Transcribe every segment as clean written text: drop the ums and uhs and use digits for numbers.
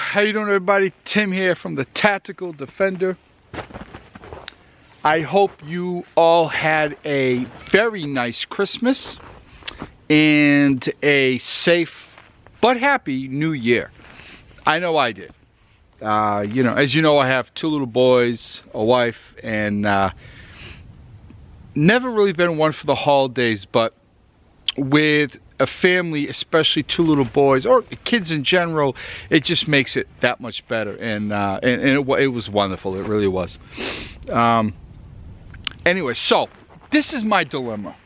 How you doing, everybody? Tim here from the Tactical Defender. I hope you all had a very nice Christmas and a safe but happy New Year. I know I did. As you know, I have 2 little boys, a wife, and never really been one for the holidays, but with a family, especially 2 little boys or kids in general, it just makes it that much better. And it was wonderful. It really was. Anyway, so this is my dilemma.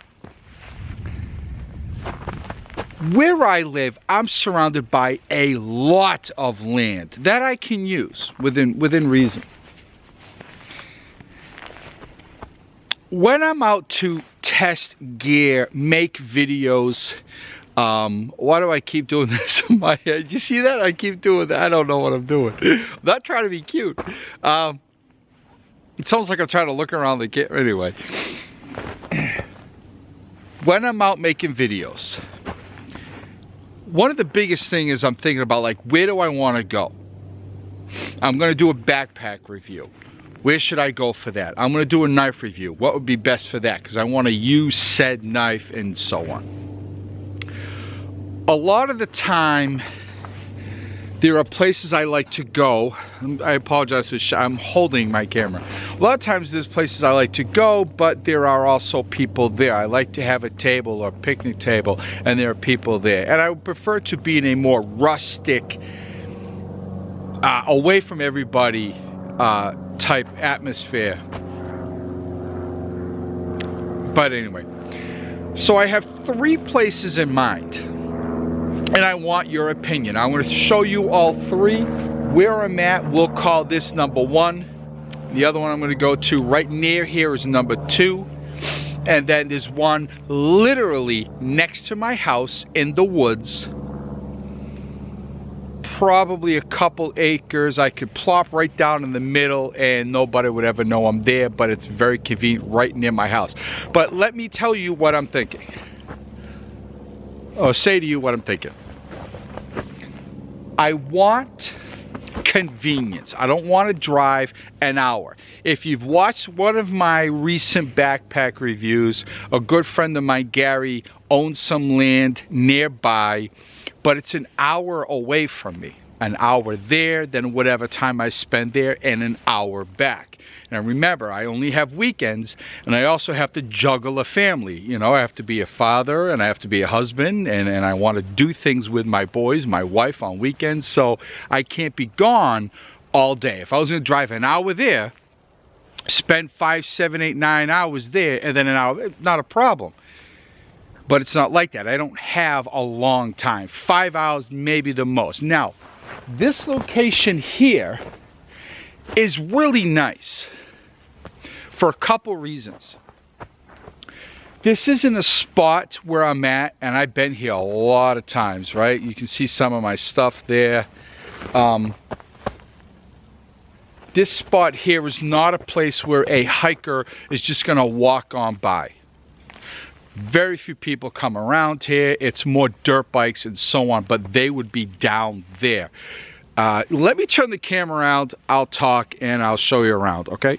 Where I live, I'm surrounded by a lot of land that I can use within reason. When I'm out to test gear, make videos, why do I keep doing this in my head? You see that? I keep doing that. I don't know what I'm doing. I'm not trying to be cute. It sounds like I'm trying to look around the camera. Anyway, when I'm out making videos, one of the biggest things is I'm thinking about, like, where do I want to go? I'm going to do a backpack review. Where should I go for that? I'm going to do a knife review. What would be best for that? Because I want to use said knife and so on. A lot of the time, there are places I like to go. I apologize for I'm holding my camera. A lot of times there's places I like to go, but there are also people there. I like to have a table or picnic table, and there are people there. And I would prefer to be in a more rustic, away from everybody type atmosphere. But anyway, so I have 3 places in mind, and I want your opinion. I want to show you all 3. Where I'm at, we'll call this number 1. The other one I'm going to go to right near here is number 2. And then there's one literally next to my house in the woods. Probably a couple acres. I could plop right down in the middle and nobody would ever know I'm there, but it's very convenient right near my house. But let me tell you what I'm thinking. Or say to you what I'm thinking. I want convenience. I don't want to drive an hour. If you've watched one of my recent backpack reviews, a good friend of mine, Gary, owns some land nearby, but it's an hour away from me. An hour there, then whatever time I spend there, and an hour back. Now remember, I only have weekends, and I also have to juggle a family. You know, I have to be a father, and I have to be a husband, and I want to do things with my boys, my wife on weekends, so I can't be gone all day. If I was going to drive an hour there, spend 5, 7, 8, 9 hours there, and then an hour, not a problem. But it's not like that. I don't have a long time. 5 hours, maybe the most. Now, this location here is really nice for a couple reasons. This isn't a spot where I'm at, and I've been here a lot of times, right? You can see some of my stuff there. This spot here is not a place where a hiker is just going to walk on by. Very few people come around here. It's more dirt bikes and so on, but they would be down there. Let me turn the camera around. I'll talk and I'll show you around, okay?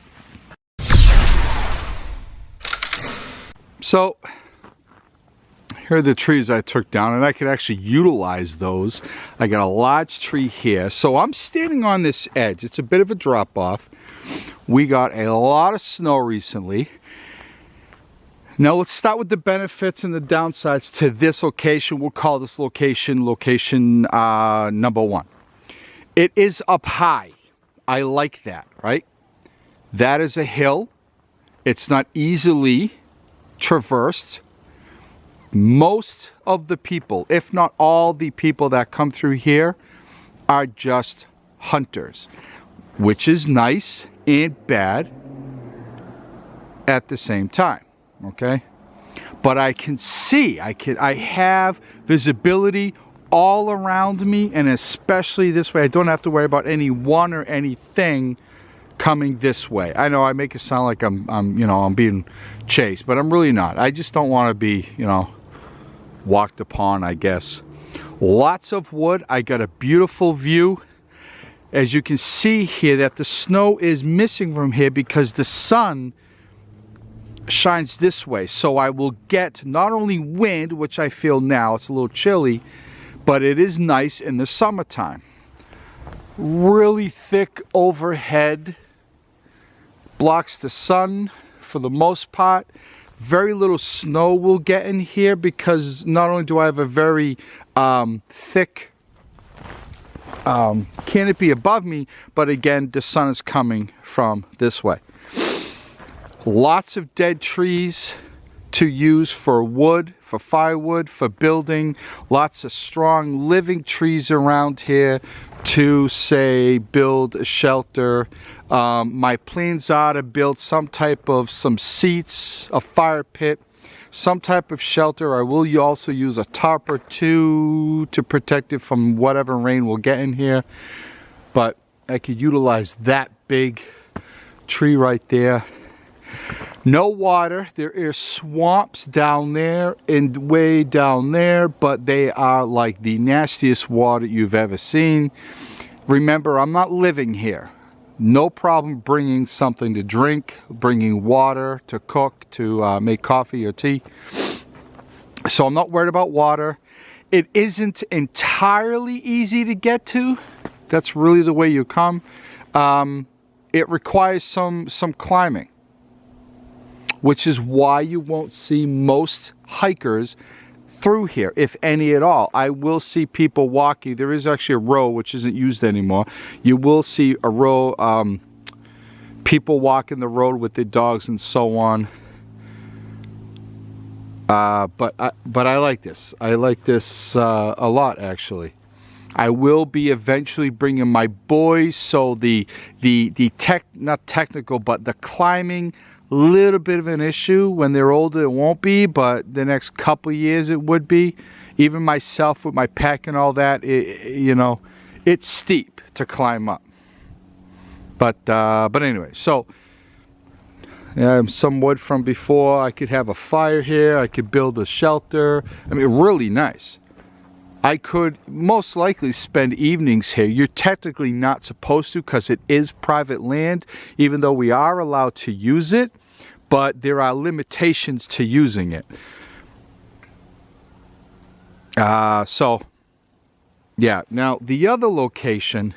So, here are the trees I took down, and I could actually utilize those. I got a large tree here. So I'm standing on this edge. It's a bit of a drop off. We got a lot of snow recently. Now let's start with the benefits and the downsides to this location. We'll call this location number 1. It is up high. I like that, right? That is a hill. It's not easily traversed. Most of the people, if not all the people that come through here, are just hunters, which is nice and bad at the same time. Okay, but I can see, I have visibility all around me, and especially this way. I don't have to worry about anyone or anything coming this way. I know I make it sound like I'm being chased, but I'm really not. I just don't want to be, walked upon, I guess. Lots of wood. I got a beautiful view. as you can see here, that the snow is missing from here because the sun shines this way. So I will get not only wind, which I feel now, it's a little chilly, but it is nice in the summertime. Really thick overhead, blocks the sun for the most part. Very little snow will get in here because not only do I have a very thick canopy above me, but again, the sun is coming from this way. Lots of dead trees to use for wood, for firewood, for building. Lots of strong living trees around here to, say, build a shelter. My plans are to build some seats, a fire pit, some type of shelter. I will also use a tarp or two to protect it from whatever rain we'll get in here. But I could utilize that big tree right there. No water. There are swamps down there and way down there, but they are like the nastiest water you've ever seen. Remember, I'm not living here. No problem bringing something to drink, bringing water to cook, to make coffee or tea. So I'm not worried about water. It isn't entirely easy to get to. That's really the way you come. It requires some climbing, which is why you won't see most hikers through here, if any at all. I will see people walking. There is actually a row which isn't used anymore. You will see a row, people walking the road with their dogs and so on. But I like this. I like this a lot, actually. I will be eventually bringing my boys, so not technical, but the climbing, little bit of an issue. When they're older it won't be, but the next couple years it would be. Even myself with my pack and all that, you know, it's steep to climb up. But anyway, so some wood from before. I could have a fire here. I could build a shelter. I mean, really nice. I could most likely spend evenings here. You're technically not supposed to because it is private land, even though we are allowed to use it, but there are limitations to using it. So, yeah. Now, the other location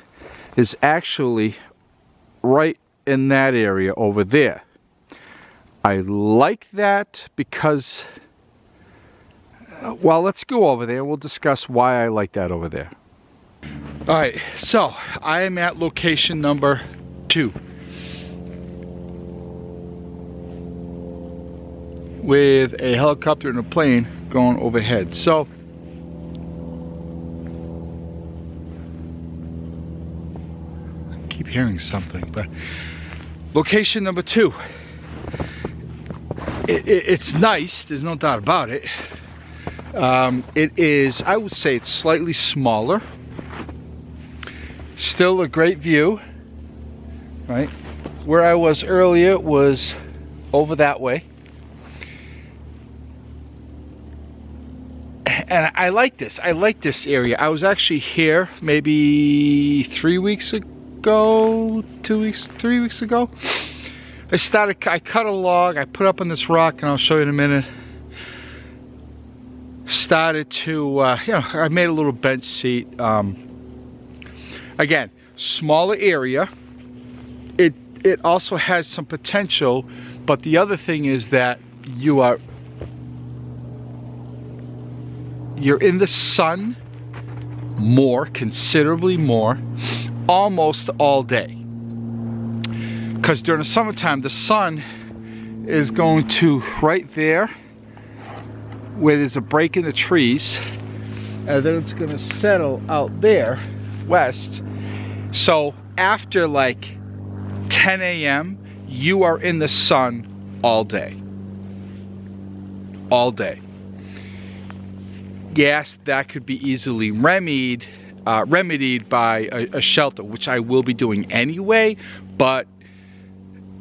is actually right in that area over there. I like that because, well, let's go over there. We'll discuss why I like that over there. All right, so I am at location number 2 with a helicopter and a plane going overhead. So I keep hearing something, but location number 2. It's nice, there's no doubt about it. It is, I would say it's slightly smaller. Still a great view, right? Where I was earlier was over that way. And I like this. I like this area. I was actually here maybe 3 weeks ago, 2 weeks, 3 weeks ago. I cut a log, I put up on this rock, and I'll show you in a minute. Started to, I made a little bench seat. Again, smaller area. It also has some potential, but the other thing is that you're in the sun more, considerably more, almost all day. Because during the summertime, the sun is going to right there where there's a break in the trees, and then it's going to settle out there west. So after like 10 a.m. you are in the sun all day. All day. Yes, that could be easily remedied by a shelter, which I will be doing anyway. But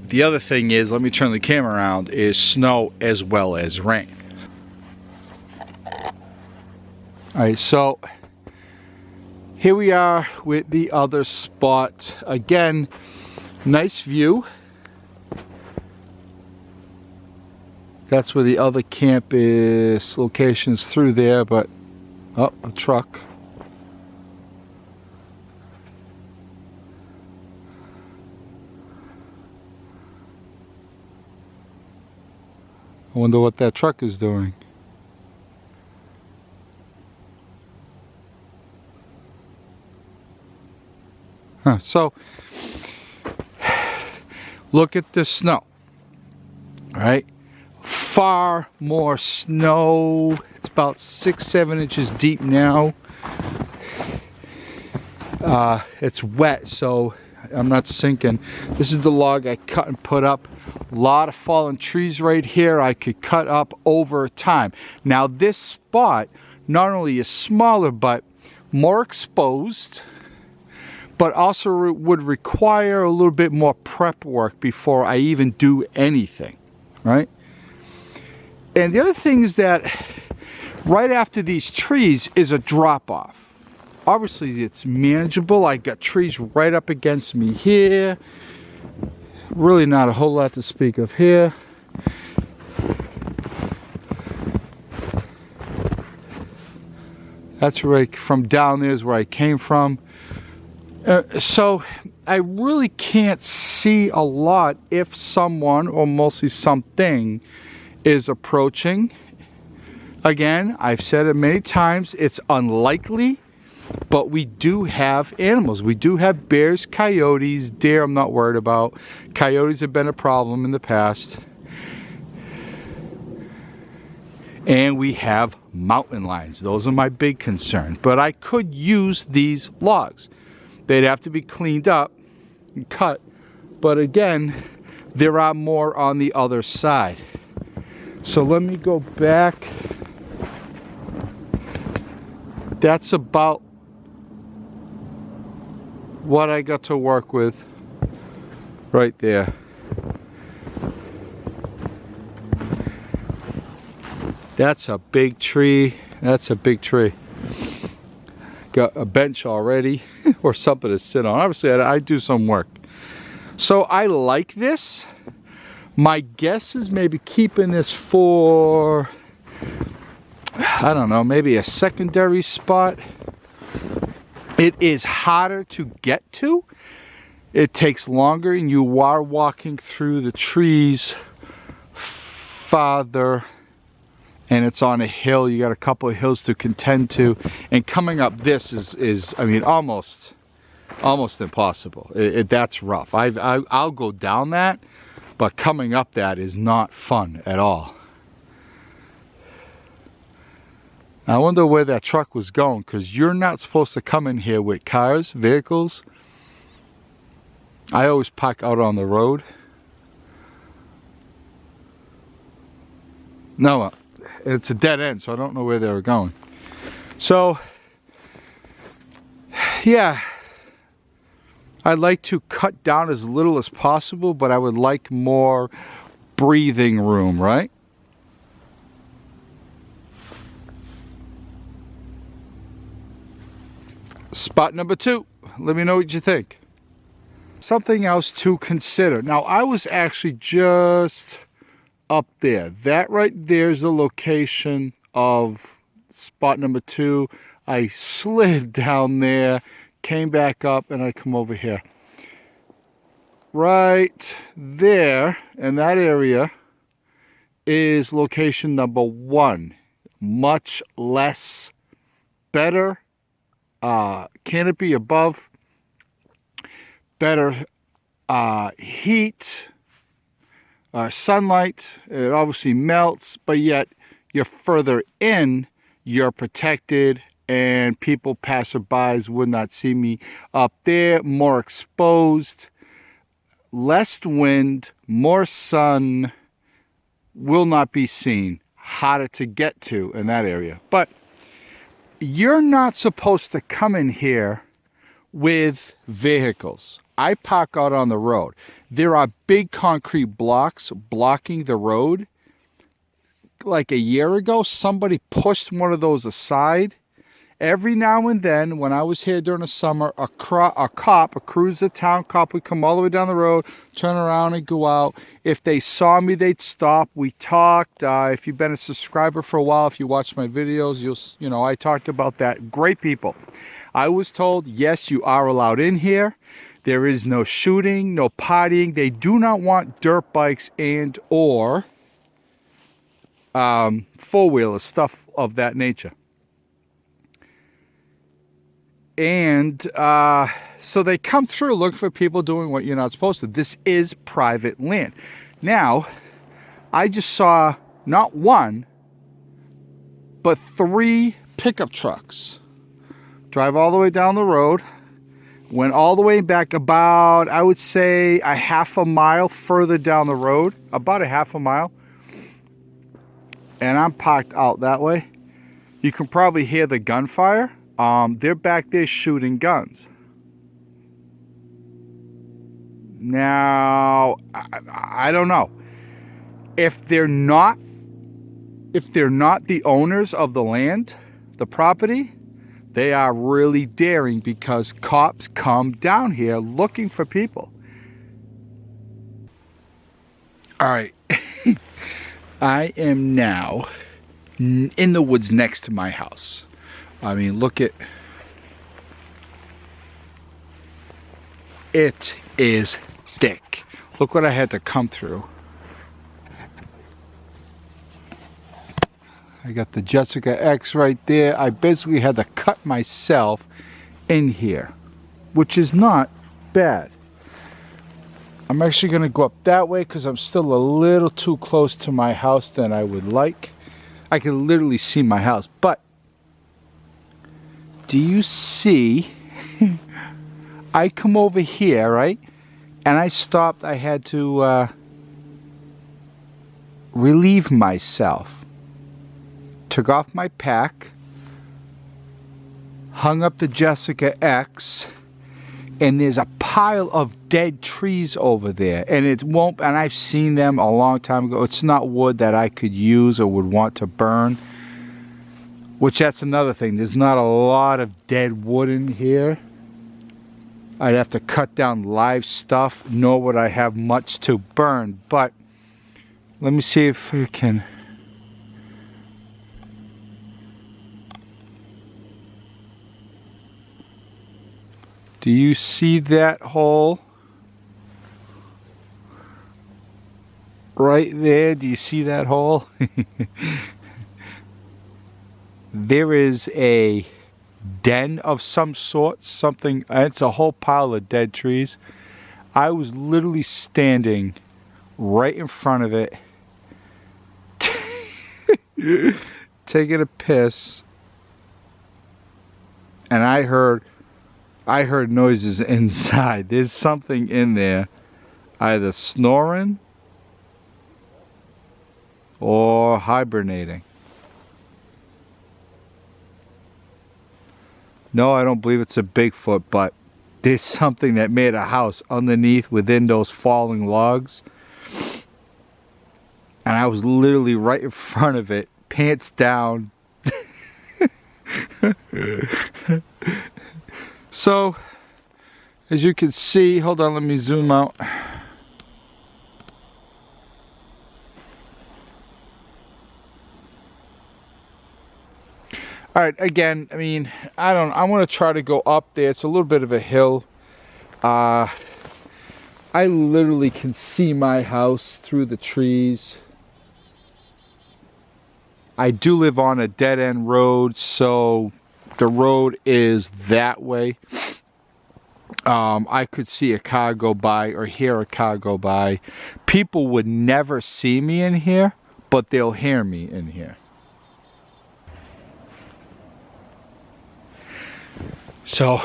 the other thing is, let me turn the camera around, is snow as well as rain. All right, so Here we are with the other spot. Again, nice view. That's where the other camp is. Locations through there, but oh, a truck. I wonder what that truck is doing. Huh, so, look at the snow, right? Far more snow. It's about 6-7 inches deep now. It's wet, so I'm not sinking. This is the log I cut and put up. A lot of fallen trees right here I could cut up over time. Now this spot not only is smaller but more exposed, but also would require a little bit more prep work before I even do anything, right? And the other thing is that right after these trees is a drop-off. Obviously it's manageable. I got trees right up against me here. Really not a whole lot to speak of here. That's where from down there is where I came from. So I really can't see a lot if someone, or mostly something, is approaching. Again, I've said it many times, it's unlikely, but we do have animals. We do have bears, coyotes, deer I'm not worried about. Coyotes have been a problem in the past. And we have mountain lions. Those are my big concern. But I could use these logs. They'd have to be cleaned up and cut. But again, there are more on the other side. So let me go back. That's about what I got to work with right there. That's a big tree. That's a big tree. Got a bench already or something to sit on. Obviously I do some work. So I like this. My guess is maybe keeping this for, I don't know, maybe a secondary spot. It is harder to get to. It takes longer and you are walking through the trees farther, and it's on a hill. You got a couple of hills to contend to, and coming up this is I mean almost impossible. That's rough. I'll go down that, but coming up that is not fun at all. I wonder where that truck was going, because you're not supposed to come in here with cars, vehicles. I always park out on the road. No, it's a dead end, so I don't know where they were going. So, yeah, I'd like to cut down as little as possible, but I would like more breathing room, right? Spot number 2. Let me know what you think. Something else to consider. Now, I was actually just up there. That right there is the location of spot number 2. I slid down there, came back up, and I come over here. Right there in that area is location number 1. Much less, better canopy above, better heat, sunlight. It obviously melts, but yet you're further in, you're protected, and people, passerbys, would not see me. Up there, more exposed, less wind, more sun, will not be seen, harder to get to in that area. But you're not supposed to come in here with vehicles. I park out on the road. There are big concrete blocks blocking the road. Like a year ago, somebody pushed one of those aside Every now and then, when I was here during the summer, a cruiser town cop would come all the way down the road, turn around and go out. If they saw me, they'd stop. We talked. If you've been a subscriber for a while, if you watch my videos, you know, I talked about that. Great people. I was told, yes, you are allowed in here. There is no shooting, no partying. They do not want dirt bikes and or four-wheelers, stuff of that nature. And so they come through looking for people doing what you're not supposed to. This is private land. Now, I just saw not one, but 3 pickup trucks drive all the way down the road, went all the way back about, I would say, a half a mile further down the road, about a half a mile. And I'm parked out that way. You can probably hear the gunfire. They're back there shooting guns. Now, I don't know. If they're not the owners of the land, the property, they are really daring because cops come down here looking for people. All right. I am now in the woods next to my house. I mean, look at it. Is thick. Look what I had to come through. I got the Jessica X right there. I basically had to cut myself in here, which is not bad. I'm actually going to go up that way because I'm still a little too close to my house than I would like. I can literally see my house, but do you see? I come over here, right? And I stopped. I had to relieve myself. Took off my pack. Hung up the Jessica X. And there's a pile of dead trees over there. And it won't, and I've seen them a long time ago. It's not wood that I could use or would want to burn. Which, that's another thing. There's not a lot of dead wood in here. I'd have to cut down live stuff, nor would I have much to burn. But let me see if I can. Do you see that hole? Right there, do you see that hole? There is a den of some sort, something, it's a whole pile of dead trees. I was literally standing right in front of it, taking a piss, and I heard noises inside. There's something in there, either snoring or hibernating. No, I don't believe it's a Bigfoot, but there's something that made a house underneath within those falling logs. And I was literally right in front of it, pants down. So, as you can see, hold on, let me zoom out. All right, again, I mean, I want to try to go up there. It's a little bit of a hill. I literally can see my house through the trees. I do live on a dead-end road, so the road is that way. I could see a car go by or hear a car go by. People would never see me in here, but they'll hear me in here. So,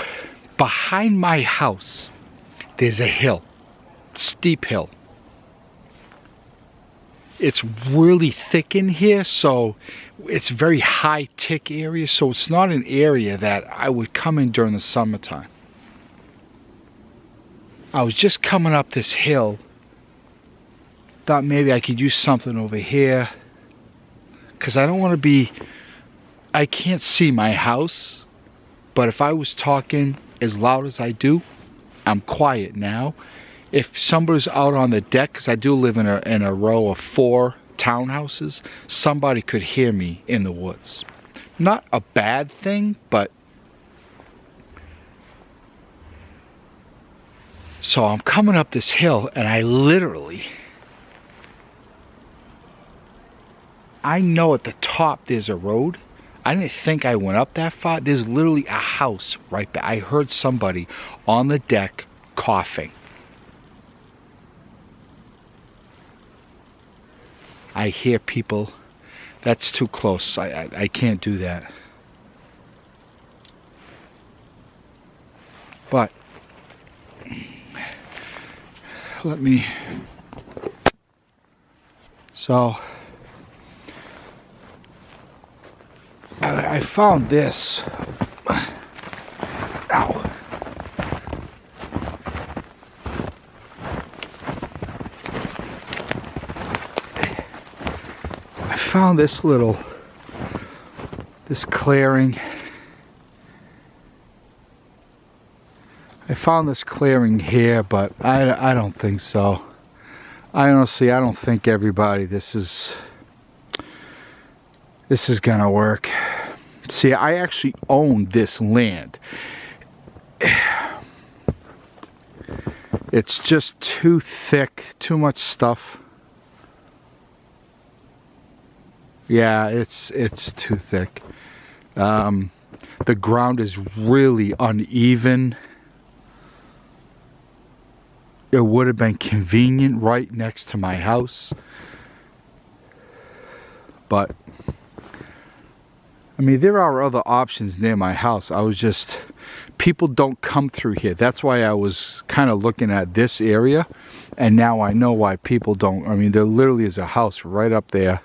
behind my house, there's a hill, steep hill. It's really thick in here, so it's very high-tech area, so it's not an area that I would come in during the summertime. I was just coming up this hill, thought maybe I could use something over here, because I don't want to be, I can't see my house. But if I was talking as loud as I do, I'm quiet now. If somebody's out on the deck, because I do live in a row of 4 townhouses, somebody could hear me in the woods. Not a bad thing, but... So I'm coming up this hill, and I literally... I know at the top there's a road. I didn't think I went up that far. There's literally a house right there. I heard somebody on the deck coughing. I hear people. That's too close. I can't do that. But let me... So I found this. Ow. I found this clearing. I found this clearing here, but I don't think so. I don't think everybody, this is gonna work. See, I actually own this land. It's just too thick, too much stuff. Yeah, it's too thick. The ground is really uneven. It would have been convenient right next to my house. But I mean, there are other options near my house. People don't come through here. That's why I was kind of looking at this area. And now I know why people don't. I mean, there literally is a house right up there.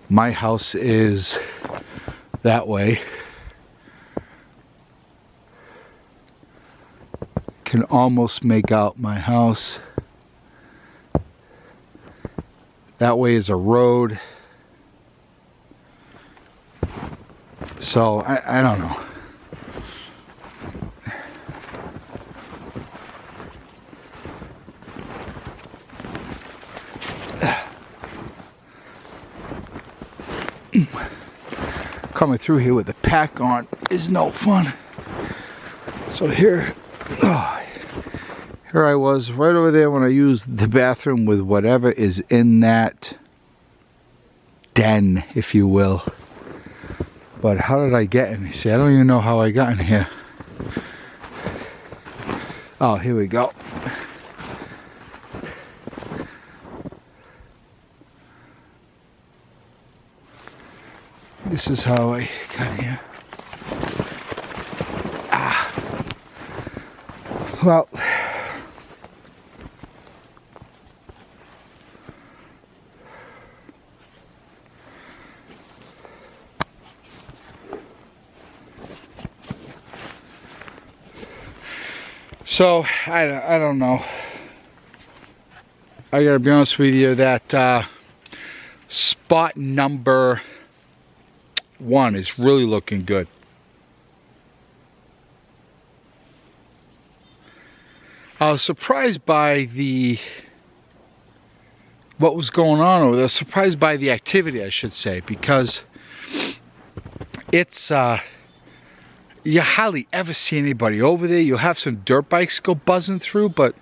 My house is that way. Can almost make out my house. That way is a road. So I don't know. Coming through here with the pack on is no fun. So here I was right over there when I used the bathroom with whatever is in that den, if you will. But how did I get in? See, I don't even know how I got in here. Oh, here we go. This is how I got here. Well, so I don't know. I gotta be honest with you, that spot number 1 is really looking good. I was surprised by what was going on over there. Surprised by the activity, I should say, because it's you hardly ever see anybody over there. You'll have some dirt bikes go buzzing through, but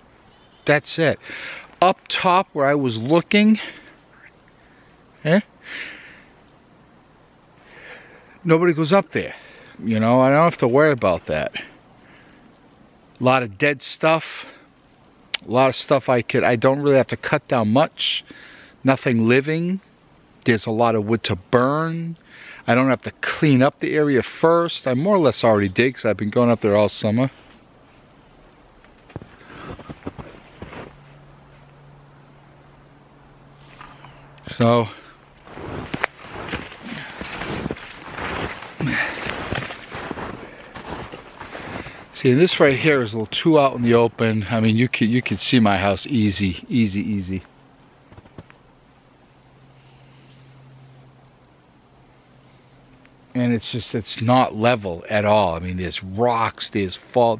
that's it. Up top where I was looking, nobody goes up there. You know, I don't have to worry about that. A lot of dead stuff. A lot of stuff I don't really have to cut down much. Nothing living. There's a lot of wood to burn. I don't have to clean up the area first. I more or less already did because I've been going up there all summer. So see, this right here is a little too out in the open. I mean, you could see my house easy, easy, easy. And it's not level at all. I mean, there's rocks, there's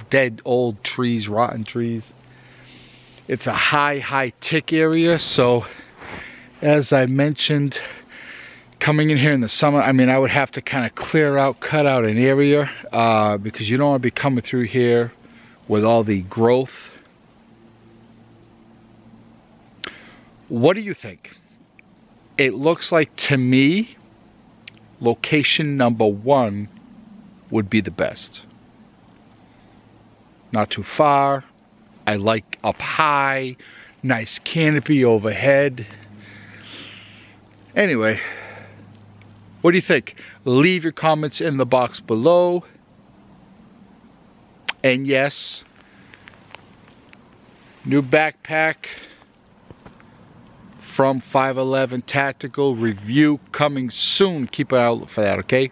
dead old trees, rotten trees. It's a high tick area, so as I mentioned, coming in here in the summer, I mean, I would have to kind of cut out an area because you don't want to be coming through here with all the growth. What do you think? It looks like, to me, location number 1 would be the best. Not too far. I like up high, nice canopy overhead. Anyway, what do you think? Leave your comments in the box below. And yes, new backpack from 511 Tactical, review coming soon. Keep an eye out for that, okay?